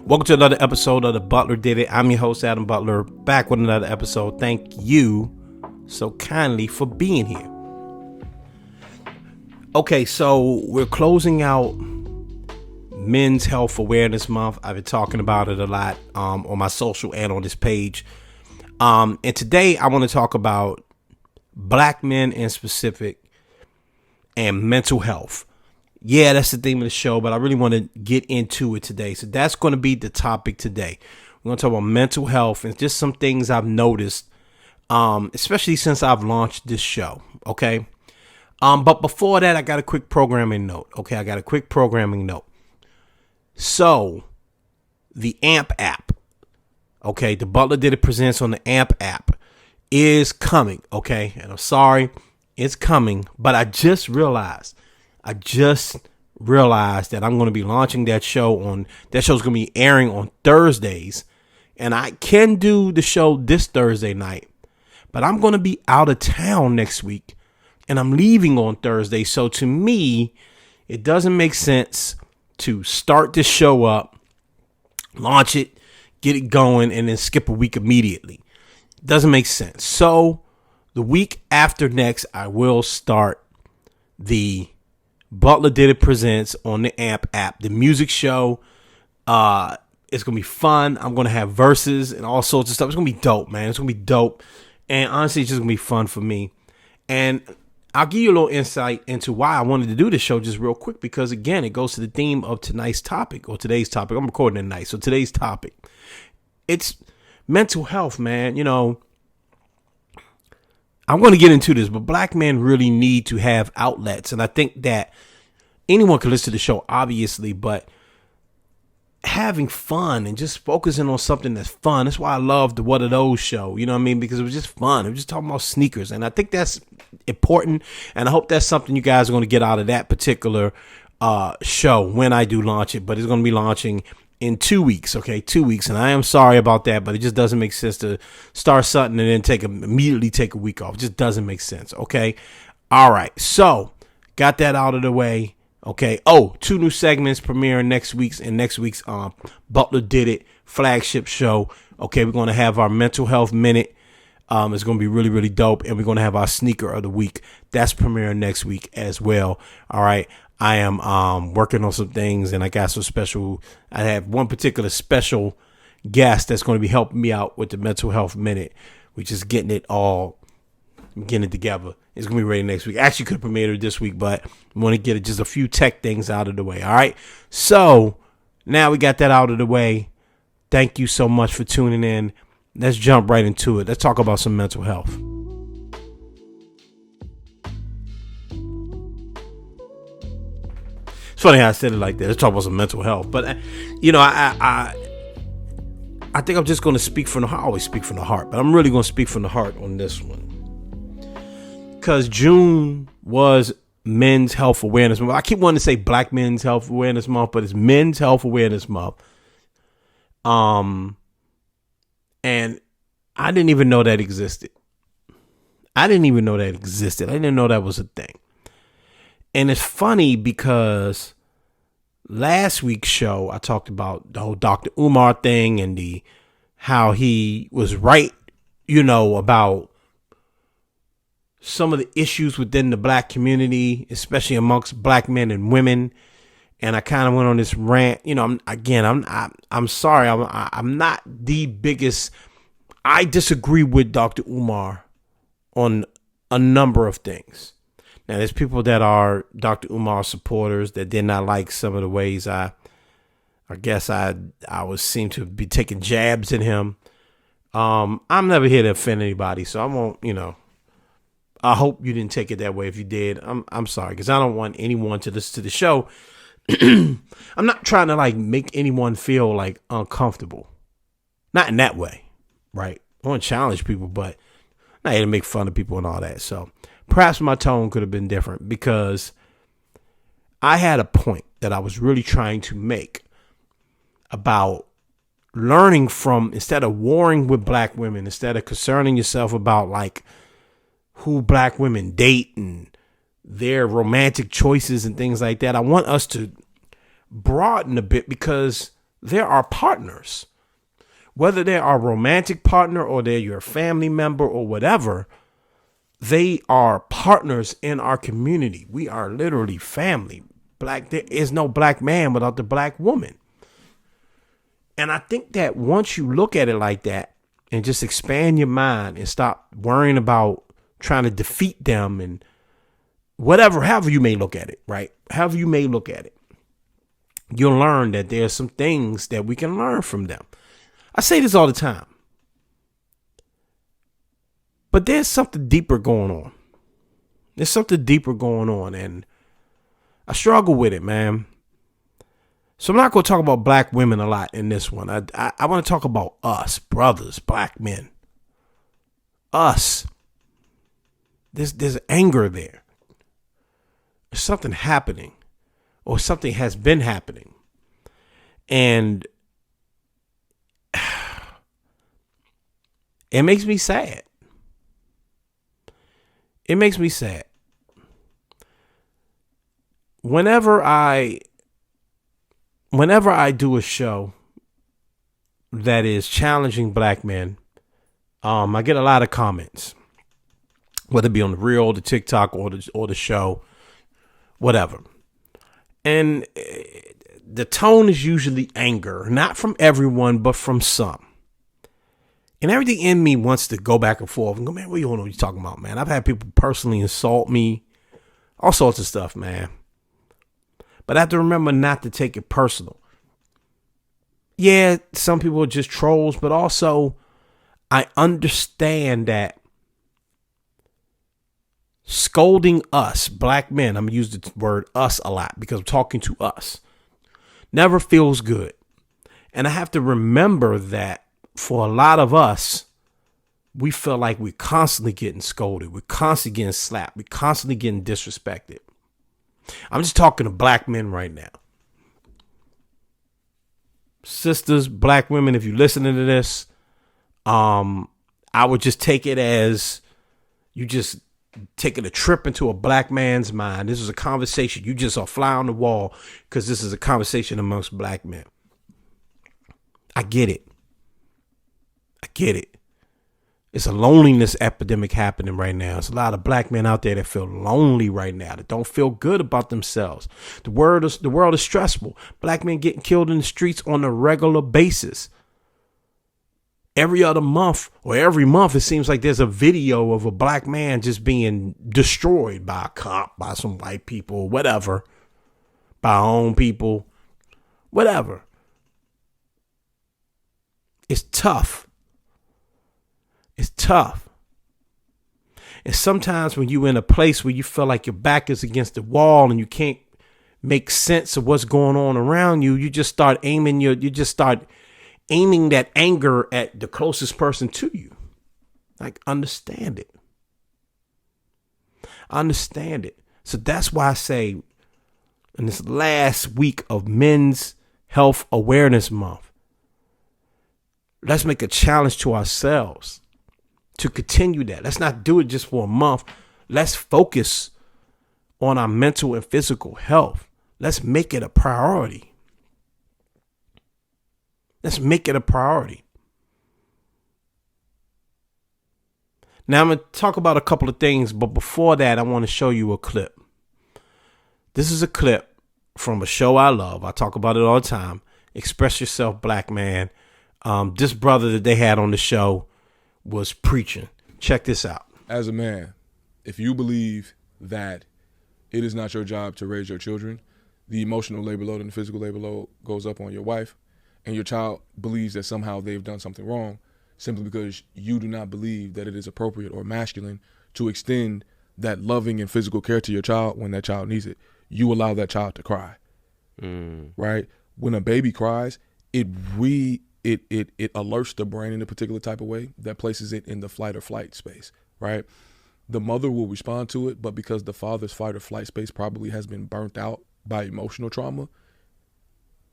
Welcome to another episode of the Butler Did It. I'm your host, Adam Butler, back with another episode. Thank you so kindly for being here. Okay, so we're closing out Men's Health Awareness Month. I've been talking about it a lot on my social and on this page. And today I want to talk about black men in specific and mental health. Yeah, that's the theme of the show, but I really want to get into it today. So that's going to be the topic today. We're going to talk about mental health and just some things I've noticed, especially since I've launched this show. Okay. But before that, I got a quick programming note. So the AMP app, okay, the Butler Did It presents on the AMP app is coming. Okay. And I'm sorry, it's coming, but I just realized that I'm going to be launching that show that show's going to be airing on Thursdays, and I can do the show this Thursday night, but I'm going to be out of town next week and I'm leaving on Thursday. So to me, it doesn't make sense to start this show up, launch it, get it going, and then skip a week immediately. Doesn't make sense. So the week after next, I will start the Butler Did It presents on the AMP app, the music show. It's going to be fun. I'm going to have verses and all sorts of stuff. It's going to be dope, man. It's going to be dope. And honestly, it's just going to be fun for me. And I'll give you a little insight into why I wanted to do this show just real quick, because again, it goes to the theme of today's topic. I'm recording it tonight. So today's topic, it's mental health, man. You know, I'm going to get into this, but black men really need to have outlets. And I think that anyone can listen to the show, obviously, but having fun and just focusing on something that's fun. That's why I love the What Are Those show. You know what I mean? Because it was just fun. It was just talking about sneakers. And I think that's important. And I hope that's something you guys are going to get out of that particular show when I do launch it. But it's going to be launching in 2 weeks. Okay, 2 weeks. And I am sorry about that, but it just doesn't make sense to start something and then immediately take a week off. It just doesn't make sense. Okay. All right. So got that out of the way. Okay. Oh, 2 new segments premiering next week's Butler Did It flagship show. Okay. We're going to have our mental health minute. It's going to be really, really dope. And we're going to have our sneaker of the week. That's premiering next week as well. All right. I am working on some things, and I got I have one particular special guest that's going to be helping me out with the mental health minute. We're just getting it together. It's going to be ready next week. Actually could have premiered it this week, but I want to get just a few tech things out of the way. All right. So now we got that out of the way. Thank you so much for tuning in. Let's jump right into it. Let's talk about some mental health. It's funny how I said it like that. Let's talk about some mental health. But, you know, I think I'm just going to speak from the heart. I always speak from the heart, but I'm really going to speak from the heart on this one. Because June was Men's Health Awareness Month. I keep wanting to say Black Men's Health Awareness Month, but it's Men's Health Awareness Month. And I didn't even know that existed. I didn't know that was a thing. And it's funny because last week's show, I talked about the whole Dr. Umar thing and how he was right, you know, about some of the issues within the black community, especially amongst black men and women. And I kind of went on this rant. You know, I'm sorry. I'm not the biggest. I disagree with Dr. Umar on a number of things. Now, there's people that are Dr. Umar supporters that did not like some of the ways I was seem to be taking jabs at him. I'm never here to offend anybody, so I won't, you know. I hope you didn't take it that way. If you did, I'm sorry, because I don't want anyone to listen to the show. I'm not trying to like make anyone feel like uncomfortable. Not in that way, right? I want to challenge people, but not here to make fun of people and all that. So perhaps my tone could have been different, because I had a point that I was really trying to make about learning from, instead of warring with black women, instead of concerning yourself about like who black women date and their romantic choices and things like that. I want us to broaden a bit, because They're our partners. Whether they're our romantic partner or they're your family member or whatever, they are partners in our community. We are literally family. There is no black man without the black woman. And I think that once you look at it like that and just expand your mind and stop worrying about trying to defeat them and whatever, however you may look at it, right? However you may look at it, you'll learn that there's some things that we can learn from them. I say this all the time, but there's something deeper going on. There's something deeper going on, and I struggle with it, man. So I'm not going to talk about black women a lot in this one. I want to talk about us, brothers, black men. Us. There's anger there. There's something happening, or something has been happening. And it makes me sad. It makes me sad. Whenever I do a show that is challenging black men, I get a lot of comments, whether it be on the reel, the TikTok, or the show, whatever. And the tone is usually anger, not from everyone, but from some. And everything in me wants to go back and forth and go, man, what you know what you're talking about, man? I've had people personally insult me, all sorts of stuff, man. But I have to remember not to take it personal. Yeah, some people are just trolls, but also I understand that scolding us, black men, I'm going to use the word us a lot because I'm talking to us, never feels good. And I have to remember that for a lot of us, we feel like we're constantly getting scolded. We're constantly getting slapped. We're constantly getting disrespected. I'm just talking to black men right now. Sisters, black women, if you're listening to this, I would just take it as you just taking a trip into a black man's mind. This is a conversation. You just are fly on the wall because this is a conversation amongst black men. I get it. I get it. It's a loneliness epidemic happening right now. There's a lot of black men out there that feel lonely right now, that don't feel good about themselves. The world is stressful. Black men getting killed in the streets on a regular basis. Every other month or every month, it seems like there's a video of a black man just being destroyed by a cop, by some white people, whatever, by our own people, whatever. It's tough. It's tough. And sometimes when you're in a place where you feel like your back is against the wall and you can't make sense of what's going on around you, you just start aiming that anger at the closest person to you. Like, understand it. Understand it. So that's why I say in this last week of Men's Health Awareness Month, let's make a challenge to ourselves to continue that. Let's not do it just for a month. Let's focus on our mental and physical health. Let's make it a priority. Let's make it a priority. Now I'm going to talk about a couple of things, but before that, I want to show you a clip. This is a clip from a show I love. I talk about it all the time. Express Yourself, Black Man. This brother that they had on the show was preaching. Check this out. As a man, if you believe that it is not your job to raise your children, the emotional labor load and the physical labor load goes up on your wife, and your child believes that somehow they've done something wrong simply because you do not believe that it is appropriate or masculine to extend that loving and physical care to your child when that child needs it. You allow that child to cry, right? When a baby cries, it alerts the brain in a particular type of way that places it in the flight or flight space, right? The mother will respond to it, but because the father's fight or flight space probably has been burnt out by emotional trauma,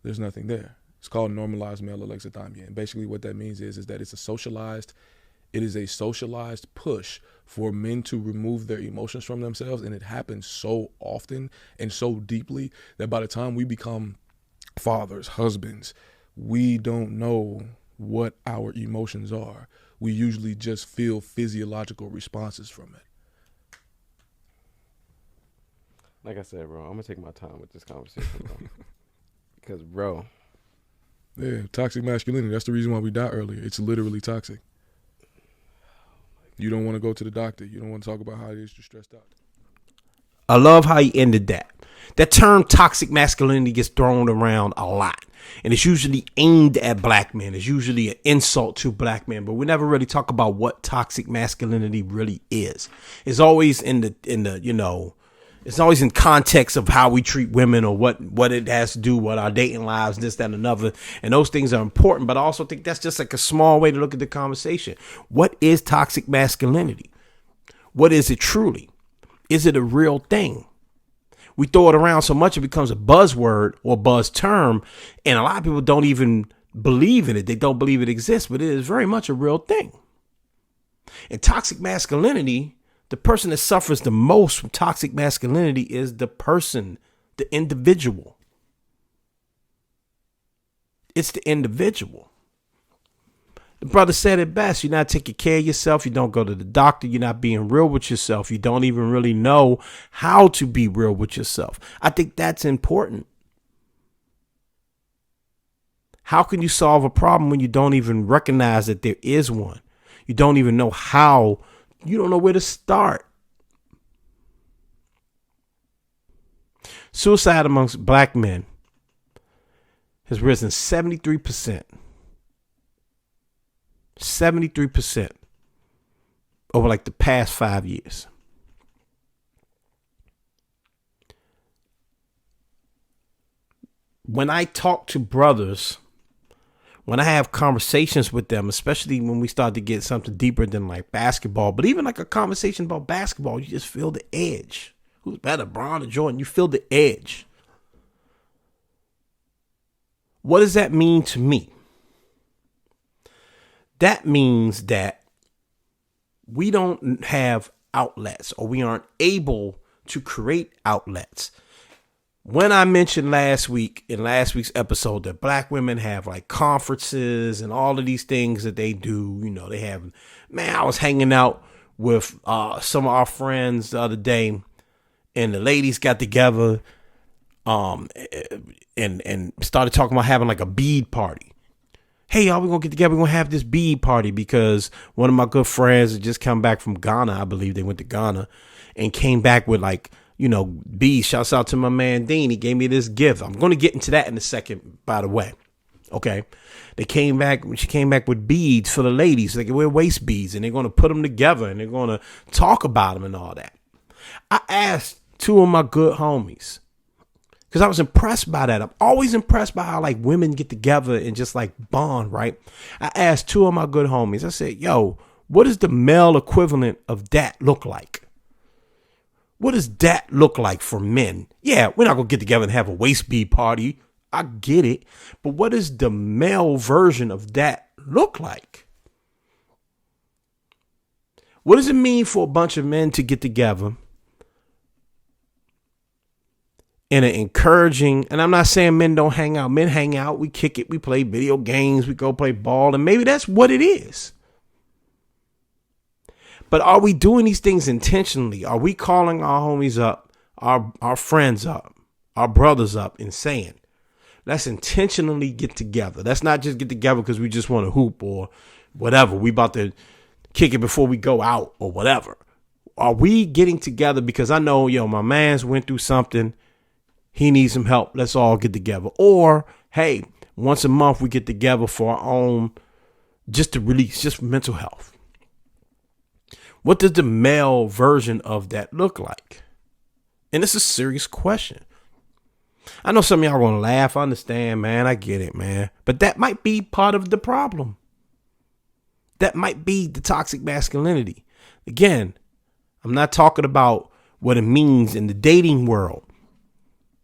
there's nothing there. It's called normalized male alexithymia. And basically what that means is that it is a socialized push for men to remove their emotions from themselves. And it happens so often and so deeply that by the time we become fathers, husbands, we don't know what our emotions are. We usually just feel physiological responses from it. Like I said, bro, I'm gonna take my time with this conversation, bro. Because, bro, Yeah, toxic masculinity. That's the reason why we die earlier. It's literally toxic. You don't want to go to the doctor. You don't want to talk about how it is you're stressed out. I love how he ended that. That term toxic masculinity gets thrown around a lot. And it's usually aimed at black men. It's usually an insult to black men. But we never really talk about what toxic masculinity really is. It's always in the you know, it's always in context of how we treat women or what it has to do with our dating lives, this, that, and another. And those things are important. But I also think that's just like a small way to look at the conversation. What is toxic masculinity? What is it truly? Is it a real thing? We throw it around so much it becomes a buzzword or buzz term. And a lot of people don't even believe in it. They don't believe it exists, but it is very much a real thing. And toxic masculinity, the person that suffers the most from toxic masculinity is the person, the individual. It's the individual. The brother said it best. You're not taking care of yourself. You don't go to the doctor. You're not being real with yourself. You don't even really know how to be real with yourself. I think that's important. How can you solve a problem when you don't even recognize that there is one? You don't even know how. You don't know where to start. Suicide amongst black men has risen 73%. 73% over like the past 5 years. When I talk to brothers, when I have conversations with them, especially when we start to get something deeper than like basketball, but even like a conversation about basketball, you just feel the edge. Who's better, Bron or Jordan? You feel the edge. What does that mean to me? That means that we don't have outlets, or we aren't able to create outlets. When I mentioned last week's episode that black women have like conferences and all of these things that they do, you know, they have, man, I was hanging out with some of our friends the other day, and the ladies got together and started talking about having like a bead party. Hey, y'all, we're going to get together. We're going to have this bead party because one of my good friends had just come back from Ghana. I believe they went to Ghana and came back with like, you know, beads. Shouts out to my man, Dean. He gave me this gift. I'm going to get into that in a second, by the way. Okay. She came back with beads for the ladies. They can wear waist beads, and they're going to put them together, and they're going to talk about them and all that. I asked two of my good homies, because I was impressed by that. I'm always impressed by how like women get together and just like bond, right? I asked two of my good homies. I said, yo, what does the male equivalent of that look like? What does that look like for men? Yeah, we're not going to get together and have a waist bead party. I get it. But what does the male version of that look like? What does it mean for a bunch of men to get together in an encouraging, and I'm not saying men don't hang out. Men hang out. We kick it. We play video games. We go play ball. And maybe that's what it is. But are we doing these things intentionally? Are we calling our homies up, our friends up, our brothers up and saying, let's intentionally get together. Let's not just get together because we just want to hoop or whatever. We about to kick it before we go out or whatever. Are we getting together because I know, my man's went through something. He needs some help. Let's all get together. Or, hey, once a month we get together for our own, just to release, just for mental health. What does the male version of that look like? And it's a serious question. I know some of y'all are going to laugh. I understand, man. I get it, man. But that might be part of the problem. That might be the toxic masculinity. Again, I'm not talking about what it means in the dating world.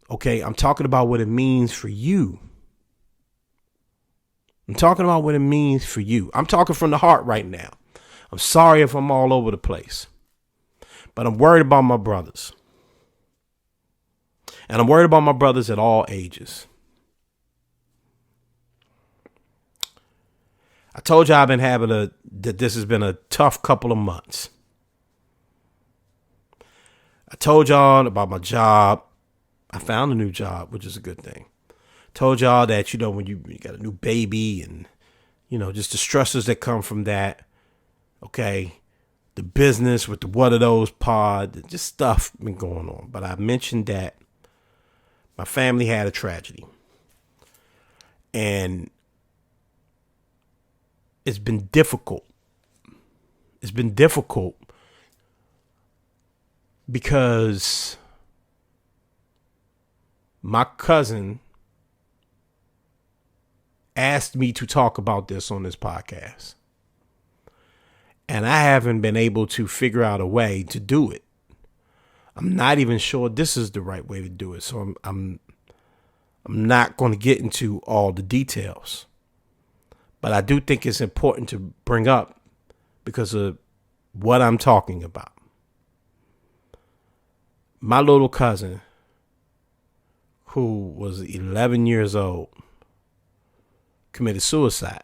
Okay, I'm talking about what it means for you. I'm talking about what it means for you. I'm talking from the heart right now. I'm sorry if I'm all over the place, but I'm worried about my brothers. And I'm worried about my brothers at all ages. I told you I've been that this has been a tough couple of months. I told y'all about my job. I found a new job, which is a good thing. Told y'all that, when you got a new baby and, just the stresses that come from that. Okay. The business with the what are those pod, just stuff been going on. But I mentioned that my family had a tragedy. And it's been difficult. It's been difficult because my cousin asked me to talk about this on this podcast. And I haven't been able to figure out a way to do it. I'm not even sure this is the right way to do it. So I'm not going to get into all the details. But I do think it's important to bring up because of what I'm talking about. My little cousin, who was 11 years old, committed suicide.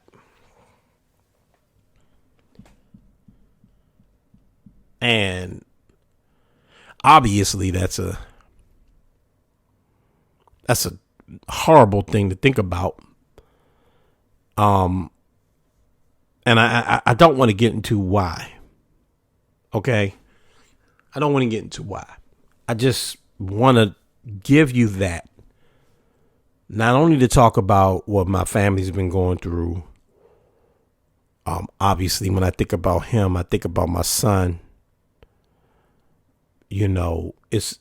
And obviously that's a horrible thing to think about. And I don't want to get into why. Okay? I don't want to get into why. I just want to give you that. Not only to talk about what my family's been going through. Obviously, when I think about him, I think about my son. It's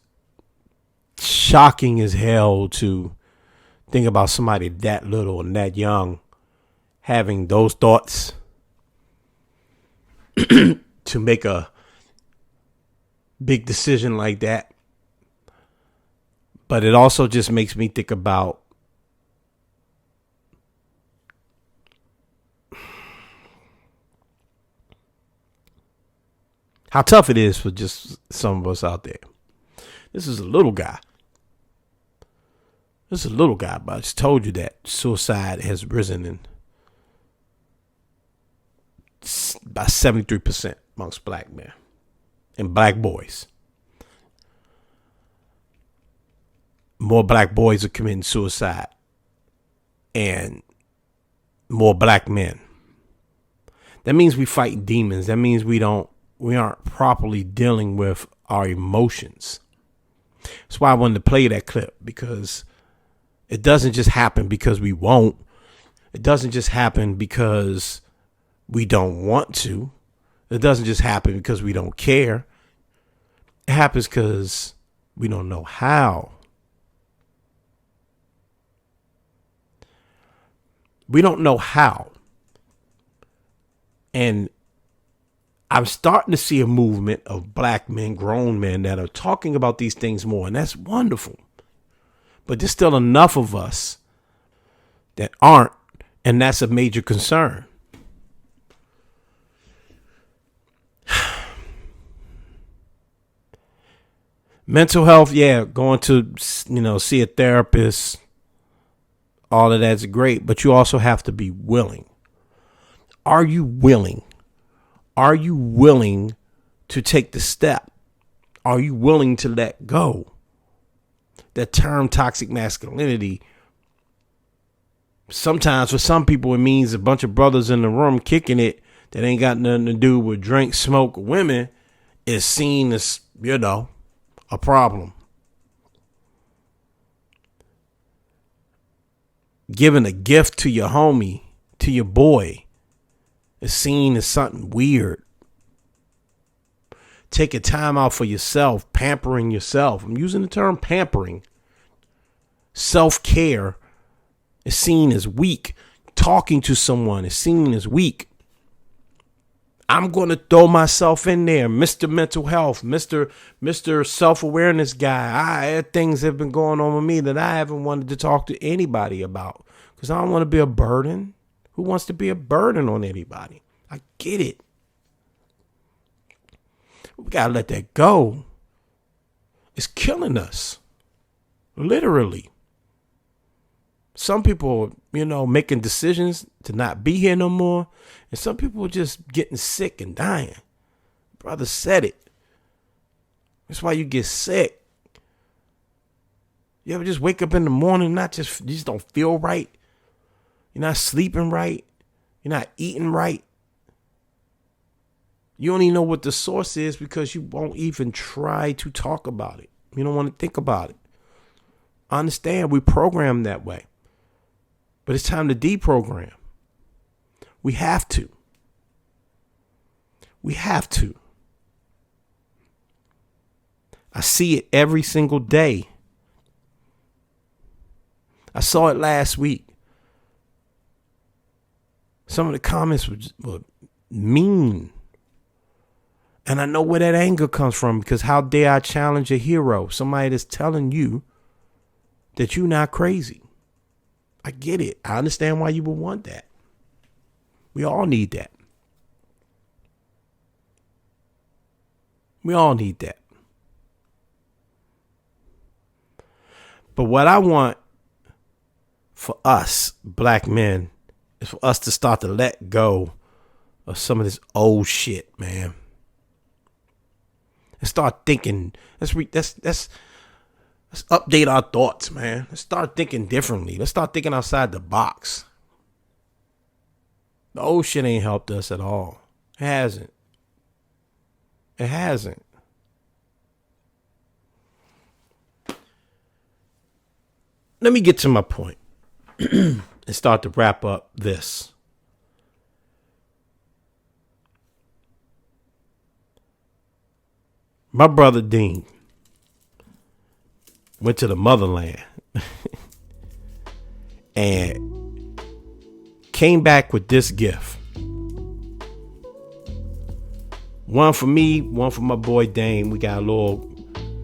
shocking as hell to think about somebody that little and that young having those thoughts to make a big decision like that. But it also just makes me think about how tough it is for just some of us out there. This is a little guy. But I just told you that suicide has risen by 73% amongst black men and black boys. More black boys are committing suicide and more black men. That means we fight demons. That means we aren't properly dealing with our emotions. That's why I wanted to play that clip, because it doesn't just happen because we won't. It doesn't just happen because we don't want to. It doesn't just happen because we don't care. It happens because we don't know how. We don't know how. And I'm starting to see a movement of black men, grown men, that are talking about these things more. And that's wonderful. But there's still enough of us that aren't. And that's a major concern. Mental health, yeah, going to, see a therapist, all of that's great. But you also have to be willing. Are you willing? Are you willing to take the step? Are you willing to let go? That term toxic masculinity, sometimes for some people, it means a bunch of brothers in the room kicking it that ain't got nothing to do with drink, smoke, or women is seen as, a problem. Giving a gift to your homie, to your boy, is seen as something weird. Taking time out for yourself, pampering yourself. I'm using the term pampering. Self-care is seen as weak. Talking to someone is seen as weak. I'm going to throw myself in there, Mr. Mental Health, Mr. Self-Awareness guy. Things have been going on with me that I haven't wanted to talk to anybody about because I don't want to be a burden. Who wants to be a burden on anybody? I get it. We got to let that go. It's killing us. Literally. Some people, making decisions to not be here no more. And some people are just getting sick and dying. Brother said it. That's why you get sick. You ever just wake up in the morning, you just don't feel right? You're not sleeping right. You're not eating right. You don't even know what the source is because you won't even try to talk about it. You don't want to think about it. I understand we program that way. But it's time to deprogram. We have to. We have to. I see it every single day. I saw it last week. Some of the comments were mean. And I know where that anger comes from, because how dare I challenge a hero? Somebody that's telling you that you're not crazy. I get it. I understand why you would want that. We all need that. We all need that. But what I want for us, black men, is for us to start to let go of some of this old shit, man. And start thinking. Let's update our thoughts, man. Let's start thinking differently. Let's start thinking outside the box. The old shit ain't helped us at all. It hasn't. It hasn't. Let me get to my point and start to wrap up this. My brother Dean went to the motherland and came back with this gift. One for me, one for my boy Dane. We got a little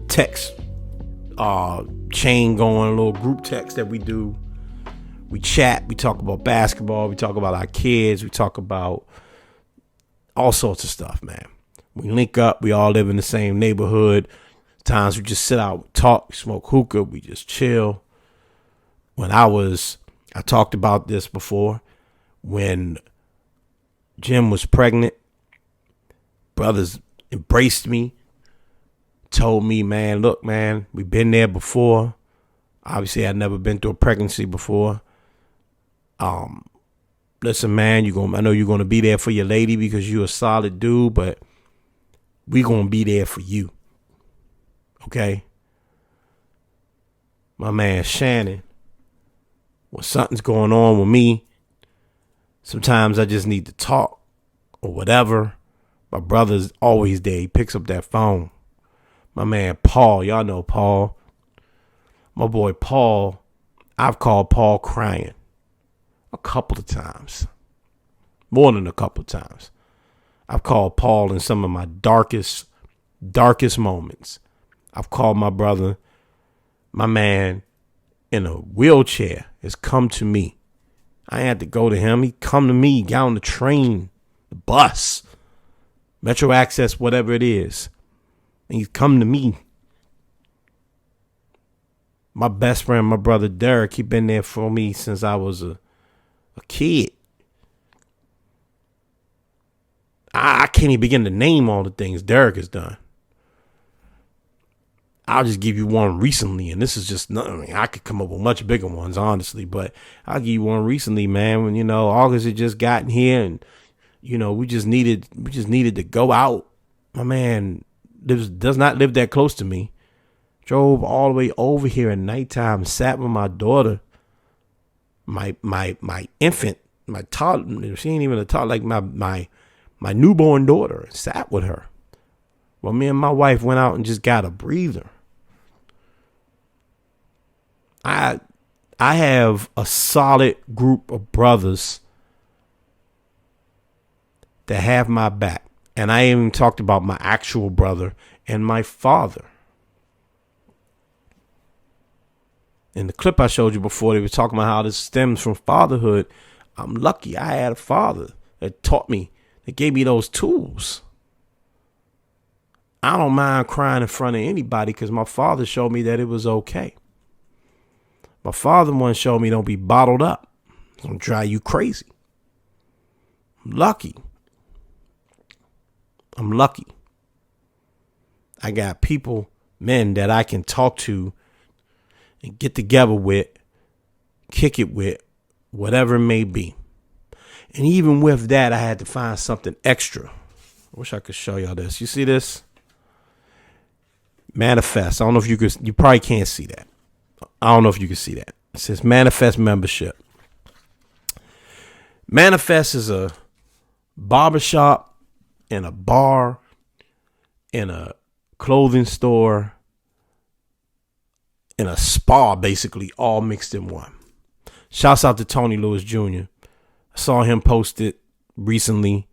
text chain going, a little group text that we do. We chat, we talk about basketball, we talk about our kids, we talk about all sorts of stuff, man. We link up, we all live in the same neighborhood. Times we just sit out, talk, smoke hookah, we just chill. I talked about this before, when Jim was pregnant, brothers embraced me, told me, man, look, man, we've been there before. Obviously, I'd never been through a pregnancy before. Listen, man, I know you're gonna be there for your lady because you're a solid dude, but we gonna be there for you. Okay? My man Shannon, when something's going on with me, sometimes I just need to talk or whatever. My brother's always there. He picks up that phone. My man Paul, y'all know Paul. My boy Paul, I've called Paul crying a couple of times. More than a couple of times. I've called Paul in some of my darkest moments. I've called my brother, my man in a wheelchair has come to me. I had to go to him. He come to me, got on the train, the bus, Metro Access, whatever it is. And he's come to me. My best friend, my brother Derek, he been there for me since I was a kid. I can't even begin to name all the things Derek has done. I'll just give you one recently, and this is just nothing. I could come up with much bigger ones, honestly, but I'll give you one recently, man. When August had just gotten here, and we just needed to go out. My man does not live that close to me. Drove all the way over here at nighttime, sat with my daughter, my infant, my toddler. She ain't even a toddler, like my newborn daughter. Sat with her. Well, me and my wife went out and just got a breather. I have a solid group of brothers that have my back. And I even talked about my actual brother and my father. In the clip I showed you before, they were talking about how this stems from fatherhood. I'm lucky I had a father that taught me, that gave me those tools. I don't mind crying in front of anybody because my father showed me that it was okay. My father once showed me don't be bottled up. It's going to drive you crazy. I'm lucky. I got people, men that I can talk to and get together with, kick it with, whatever it may be. And even with that, I had to find something extra. I wish I could show y'all this. You see this? Manifest. I don't know if you could, you probably can't see that. I don't know if you can see that. It says Manifest membership. Manifest is a barbershop and a bar and a clothing store and a spa, basically all mixed in one. Shouts out to Tony Lewis Jr. I saw him post it recently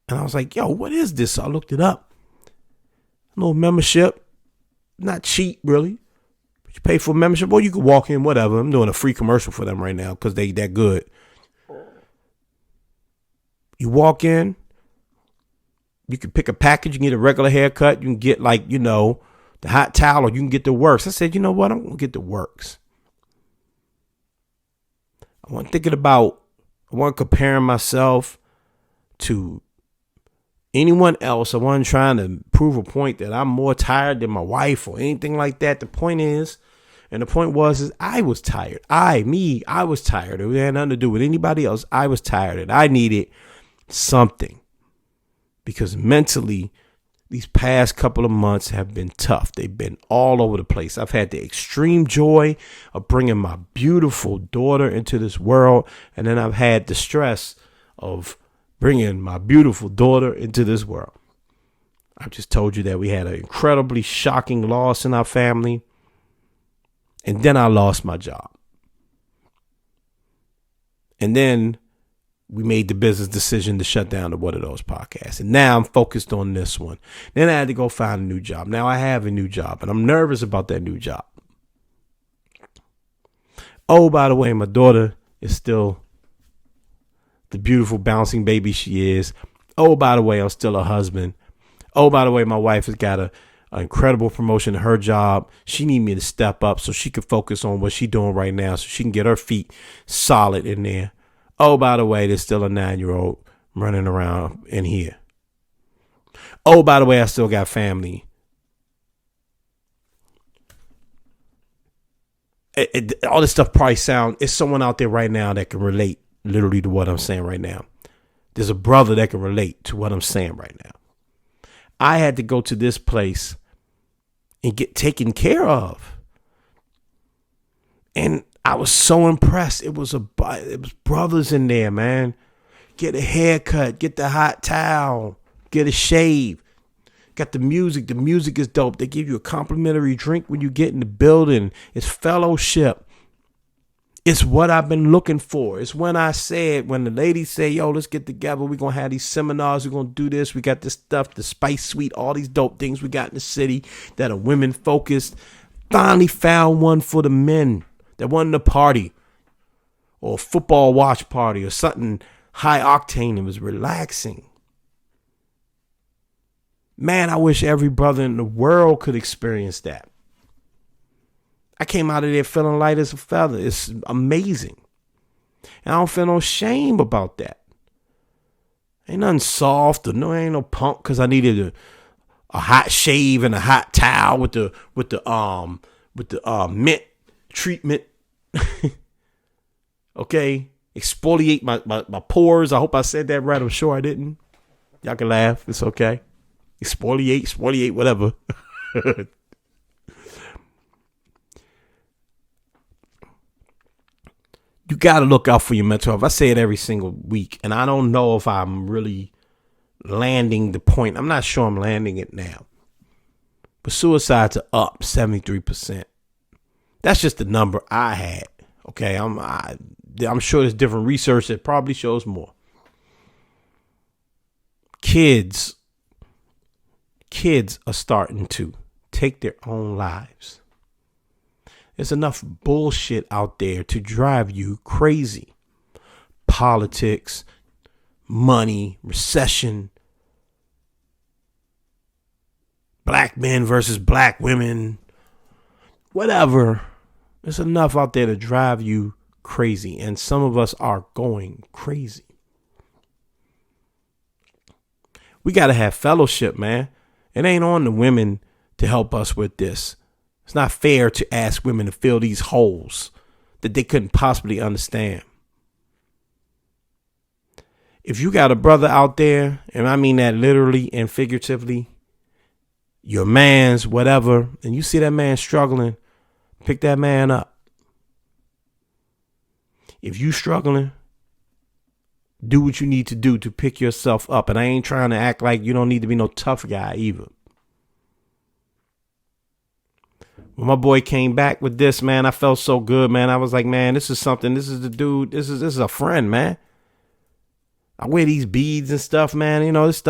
and I was like, yo, what is this? So I looked it up. A little membership, not cheap really. But you pay for a membership or you could walk in, whatever. I'm doing a free commercial for them right now because they that good. You walk in, you can pick a package, you can get a regular haircut, you can get like, you know, the hot towel, or you can get the works. I said, you know what? I'm going to get the works. I wasn't comparing myself to anyone else. I wasn't trying to prove a point that I'm more tired than my wife or anything like that. The point is I was tired. I was tired. It had nothing to do with anybody else. I was tired and I needed something because mentally these past couple of months have been tough. They've been all over the place. I've had the extreme joy of bringing my beautiful daughter into this world, and then I've had the stress of bringing my beautiful daughter into this world. I just told you that we had an incredibly shocking loss in our family, and then I lost my job. And then we made the business decision to shut down the What Are Those podcasts. And now I'm focused on this one. Then I had to go find a new job. Now I have a new job and I'm nervous about that new job. Oh, by the way, my daughter is still the beautiful bouncing baby she is. Oh, by the way, I'm still a husband. Oh, by the way, my wife has got an incredible promotion in her job. She need me to step up so she can focus on what she's doing right now so she can get her feet solid in there. Oh, by the way, there's still a 9-year-old running around in here. Oh, by the way, I still got family. All this stuff probably it's someone out there right now that can relate literally to what I'm saying right now. There's a brother that can relate to what I'm saying right now. I had to go to this place and get taken care of. And I was so impressed. It was brothers in there, man. Get a haircut, get the hot towel, get a shave. Got the music. The music is dope. They give you a complimentary drink when you get in the building. It's fellowship. It's what I've been looking for. It's when the ladies say, yo, let's get together. We're going to have these seminars. We're going to do this. We got this stuff, the Spice Suite, all these dope things we got in the city that are women focused. Finally found one for the men. That wasn't a party or a football watch party or something high octane. It was relaxing. Man, I wish every brother in the world could experience that. I came out of there feeling light as a feather. It's amazing. And I don't feel no shame about that. Ain't nothing soft or ain't no punk because I needed a hot shave and a hot towel with the mint treatment. Okay, exfoliate my pores. I hope I said that right. I'm sure I didn't. Y'all can laugh. It's okay. Exfoliate, whatever. You got to look out for your mental health. I say it every single week, and I don't know if I'm really landing the point. I'm not sure I'm landing it now. But suicides are up 73%. That's just the number I had. Okay, I'm sure there's different research that probably shows more. Kids are starting to take their own lives. There's enough bullshit out there to drive you crazy. Politics, money, recession, black men versus black women, whatever. There's enough out there to drive you crazy. And some of us are going crazy. We got to have fellowship, man. It ain't on the women to help us with this. It's not fair to ask women to fill these holes that they couldn't possibly understand. If you got a brother out there, and I mean that literally and figuratively, your man's whatever, and you see that man struggling, pick that man up. If you struggling, do what you need to do to pick yourself up. And I ain't trying to act like you don't need to be no tough guy either. When my boy came back with this, man, I felt so good, man. I was like, man, this is something. This is the dude. This is a friend, man. I wear these beads and stuff, man. You know, this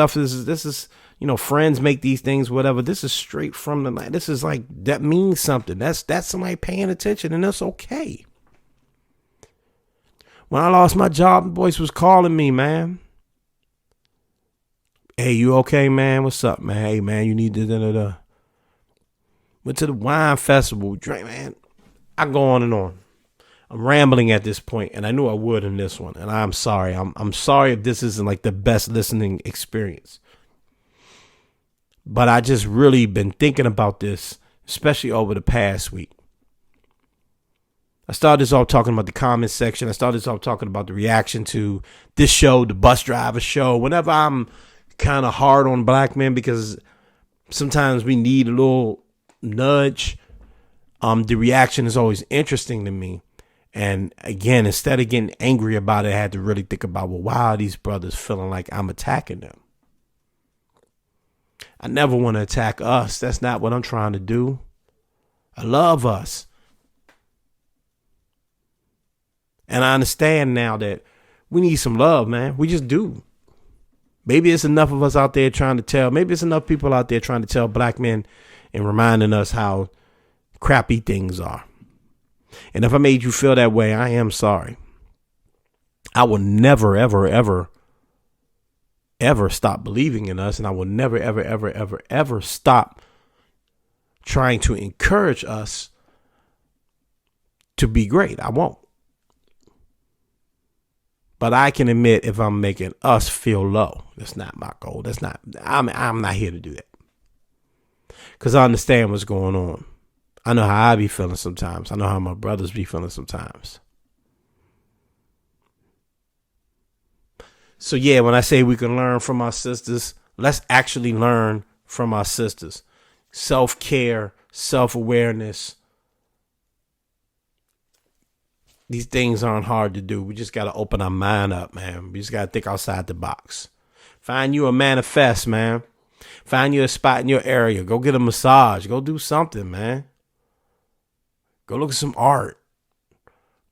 is, you know, friends make these things, whatever. This is straight from the night. This is like, that means something. That's somebody paying attention, and that's okay. When I lost my job, the boys was calling me, man. Hey, you okay, man? What's up, man? Hey, man, you need to Went to the wine festival, drank, man. I go on and on. I'm rambling at this point, and I knew I would in this one. And I'm sorry. I'm sorry if this isn't like the best listening experience. But I just really been thinking about this, especially over the past week. I started this off talking about the comment section. I started this off talking about the reaction to this show, the bus driver show. Whenever I'm kind of hard on black men, because sometimes we need a little nudge, the reaction is always interesting to me. And again, instead of getting angry about it, I had to really think about, well, why are these brothers feeling like I'm attacking them? I never want to attack us. That's not what I'm trying to do. I love us. And I understand now that we need some love, man. We just do. Maybe it's enough of us out there trying to tell. Maybe it's enough people out there trying to tell black men and reminding us how crappy things are. And if I made you feel that way, I am sorry. I will never, ever, ever, ever stop believing in us. And I will never, ever, ever, ever, ever stop trying to encourage us to be great. I won't. But I can admit if I'm making us feel low, that's not my goal. I'm not here to do that. Because I understand what's going on. I know how I be feeling sometimes. I know how my brothers be feeling sometimes. So yeah, when I say we can learn from our sisters, let's actually learn from our sisters. Self-care, self-awareness. These things aren't hard to do. We just got to open our mind up, man. We just got to think outside the box. Find you a manifest, man. Find you a spot in your area. Go get a massage. Go do something, man. Go look at some art.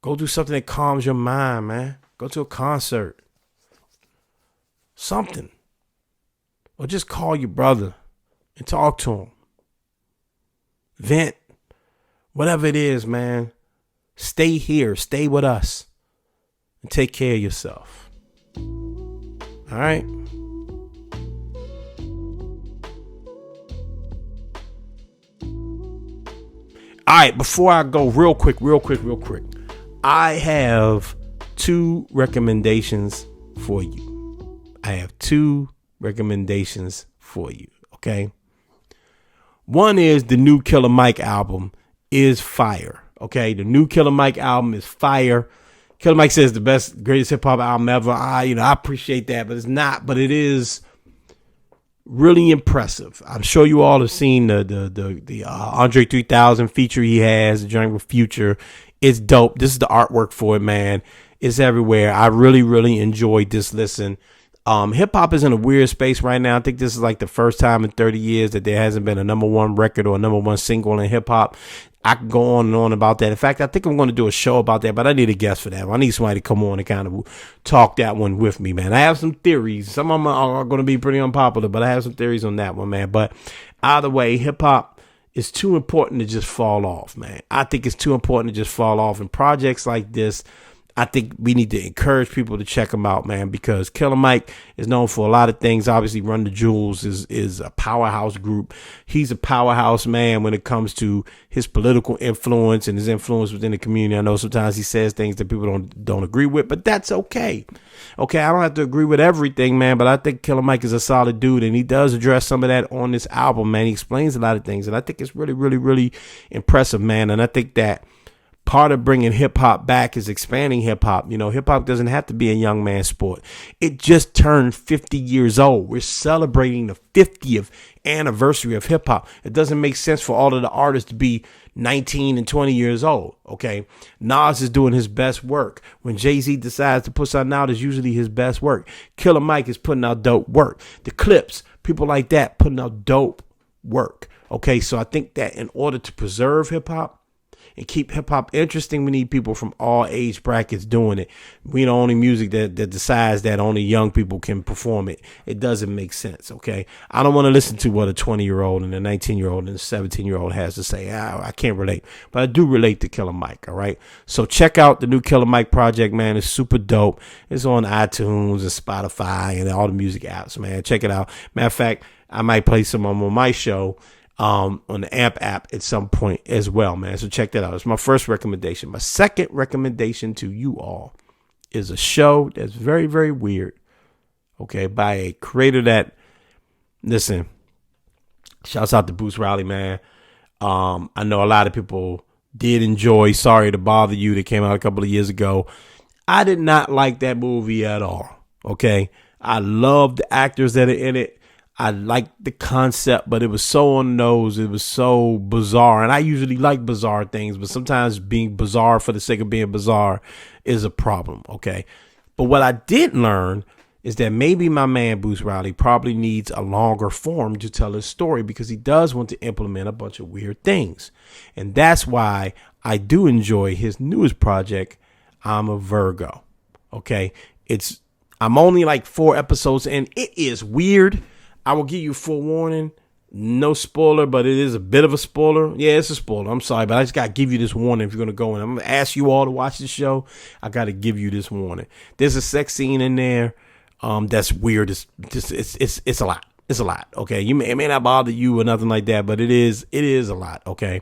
Go do something that calms your mind, man. Go to a concert. Something. Or just call your brother and talk to him. Vent. Whatever it is, man. Stay here. Stay with us. And take care of yourself. All right? All right, before I go real quick. I have two recommendations for you. Okay? One is the new Killer Mike album is fire. Okay? The new Killer Mike album is fire. Killer Mike says the best, greatest hip hop album ever. I appreciate that, but it's not, but it is really impressive. I'm sure you all have seen the Andre 3000 feature he has, the joint with Future. It's dope. This is the artwork for it, man. It's everywhere. I really, really enjoyed this listen. Hip hop is in a weird space right now. I think this is like the first time in 30 years that there hasn't been a number one record or a number one single in hip hop. I can go on and on about that. In fact, I think I'm going to do a show about that, but I need a guest for that. I need somebody to come on and kind of talk that one with me, man. I have some theories. Some of them are going to be pretty unpopular, but I have some theories on that one, man. But either way, hip hop is too important to just fall off, man. I think it's too important to just fall off. And projects like this, I think we need to encourage people to check him out, man, because Killer Mike is known for a lot of things. Obviously, Run the Jewels is a powerhouse group. He's a powerhouse man when it comes to his political influence and his influence within the community. I know sometimes he says things that people don't agree with, but that's okay. Okay, I don't have to agree with everything, man, but I think Killer Mike is a solid dude, and he does address some of that on this album, man. He explains a lot of things, and I think it's really, really, really impressive, man. And I think that part of bringing hip hop back is expanding hip hop. You know, hip hop doesn't have to be a young man's sport. It just turned 50 years old. We're celebrating the 50th anniversary of hip hop. It doesn't make sense for all of the artists to be 19 and 20 years old. Okay. Nas is doing his best work. When Jay-Z decides to put something out, it's usually his best work. Killer Mike is putting out dope work. The Clips, people like that putting out dope work. Okay. So I think that in order to preserve hip hop and keep hip hop interesting, we need people from all age brackets doing it. We the only music that decides that only young people can perform it. It doesn't make sense. Okay. I don't want to listen to what a 20-year-old and a 19-year-old and a 17-year-old has to say. I can't relate, but I do relate to Killer Mike. All right. So check out the new Killer Mike project, man. It's super dope. It's on iTunes and Spotify and all the music apps, man. Check it out. Matter of fact, I might play some on my show on the AMP app at some point as well, man. So check that out. It's my first recommendation. My second recommendation to you all is a show that's very, very weird. Okay, by a creator that, listen, shouts out to Bruce Riley, man. I know a lot of people did enjoy Sorry to Bother You that came out a couple of years ago. I did not like that movie at all. Okay, I love the actors that are in it. I liked the concept, but it was so on the nose. It was so bizarre. And I usually like bizarre things, but sometimes being bizarre for the sake of being bizarre is a problem. Okay. But what I did learn is that maybe my man Bruce Riley probably needs a longer form to tell his story, because he does want to implement a bunch of weird things. And that's why I do enjoy his newest project, I'm a Virgo. Okay. I'm only like 4 episodes in. It is weird. I will give you full warning. No spoiler, but it is a bit of a spoiler. Yeah, it's a spoiler. I'm sorry, but I just got to give you this warning if you're going to go in. I'm going to ask you all to watch the show. I got to give you this warning. There's a sex scene in there that's weird. It's a lot. It's a lot. Okay. It may not bother you or nothing like that, but it is a lot. Okay.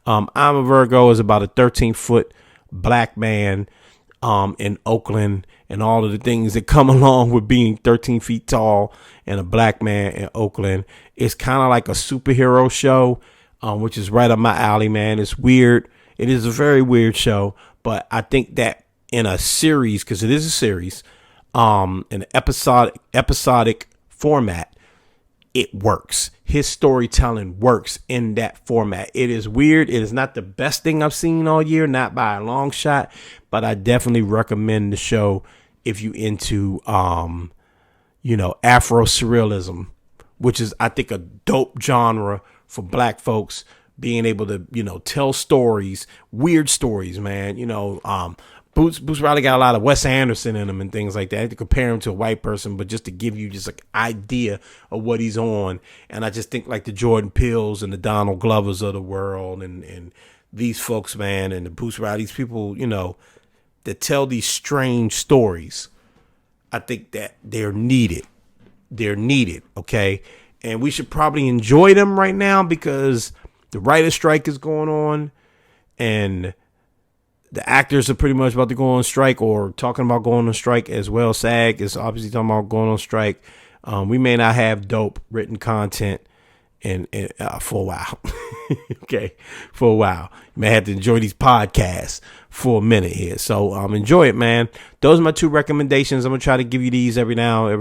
I'm a Virgo is about a 13-foot black man in Oakland, and all of the things that come along with being 13 feet tall and a black man in Oakland. It's kind of like a superhero show, which is right up my alley, man. It's weird. It is a very weird show, but I think that in a series, because it is a series, an episodic format, it works. His storytelling works in that format. It is weird. It is not the best thing I've seen all year, not by a long shot, but I definitely recommend the show if you into, Afro surrealism, which is, I think, a dope genre for black folks being able to, tell stories, weird stories, man. Bruce Riley got a lot of Wes Anderson in him and things like that. To compare him to a white person, but just to give you just an idea of what he's on. And I just think like the Jordan Peels and the Donald Glovers of the world and these folks, man, and the Bruce Riley, these people, that tell these strange stories. I think that they're needed. They're needed, okay? And we should probably enjoy them right now because the writer's strike is going on and the actors are pretty much about to go on strike or talking about going on strike as well. SAG is obviously talking about going on strike. We may not have dope written content for a while. Okay, for a while. You may have to enjoy these podcasts for a minute here. So enjoy it, man. Those are my 2 recommendations. I'm gonna try to give you these every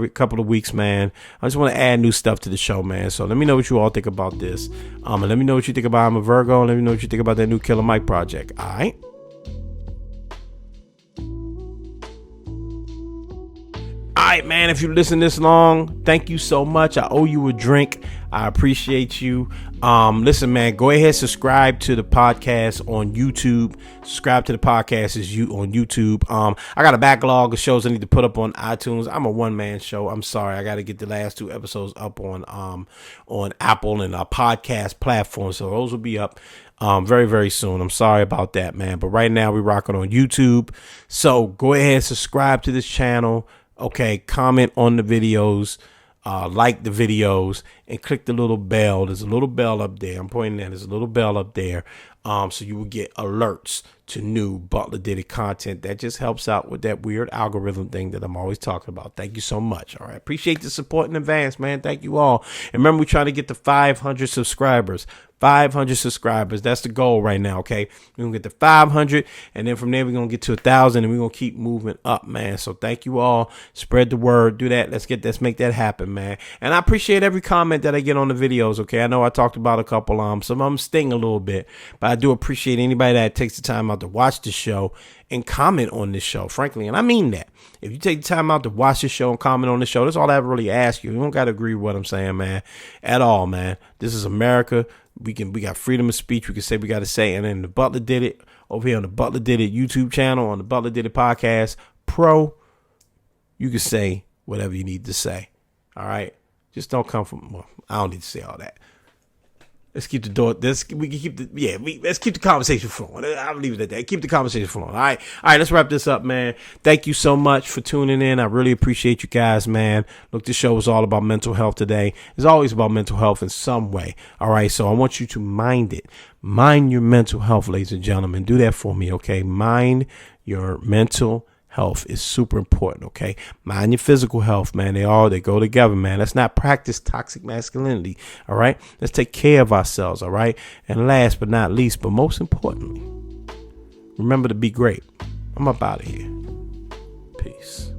couple of weeks, man. I just want to add new stuff to the show, man. So let me know what you all think about this. And let me know what you think about I'm a Virgo, and let me know what you think about that new Killer Mike project. All right. All right, man. If you listen this long, thank you so much. I owe you a drink. I appreciate you. Listen, man, go ahead, subscribe to the podcast on YouTube. Subscribe to the podcast on YouTube. I got a backlog of shows I need to put up on iTunes. I'm a one-man show. I'm sorry. I got to get the last 2 episodes up on Apple and podcast platforms. So those will be up very, very soon. I'm sorry about that, man. But right now we're rocking on YouTube. So go ahead, subscribe to this channel. Okay, comment on the videos. Like the videos and click the little bell. There's a little bell up there. I'm pointing at. There's a little bell up there. So you will get alerts to new Butler Did It content. That just helps out with that weird algorithm thing that I'm always talking about. Thank you so much. All right. Appreciate the support in advance, man. Thank you all. And remember, we're trying to get to 500 subscribers. 500 subscribers. That's the goal right now. Okay. We're going to get to 500. And then from there, we're going to get to 1,000 and we're going to keep moving up, man. So thank you all. Spread the word. Do that. Let's make that happen, man. And I appreciate every comment that I get on the videos. Okay. I know I talked about a couple, some of them sting a little bit, but I do appreciate anybody that takes the time out to watch the show and comment on this show, frankly. And I mean that. If you take the time out to watch the show and comment on the show, that's all I ever really ask you. You don't got to agree with what I'm saying, man, at all, man. This is America. We got freedom of speech. We can say we got to say. And then the Butler Did It over here on the Butler Did It YouTube channel, on the Butler Did It podcast Pro, you can say whatever you need to say. All right. Just don't come from, well, I don't need to say all that. Let's keep the door. Let's keep the conversation flowing. I'll leave it at that. Keep the conversation flowing. All right. Let's wrap this up, man. Thank you so much for tuning in. I really appreciate you guys, man. Look, this show is all about mental health today. It's always about mental health in some way. All right. So I want you to mind it. Mind your mental health, ladies and gentlemen. Do that for me. Okay. Mind your mental health is super important. Okay. Mind your physical health, man. They go together, man. Let's not practice toxic masculinity. All right. Let's take care of ourselves. All right. And last but not least, but most importantly, remember to be great. I'm up out of here. Peace.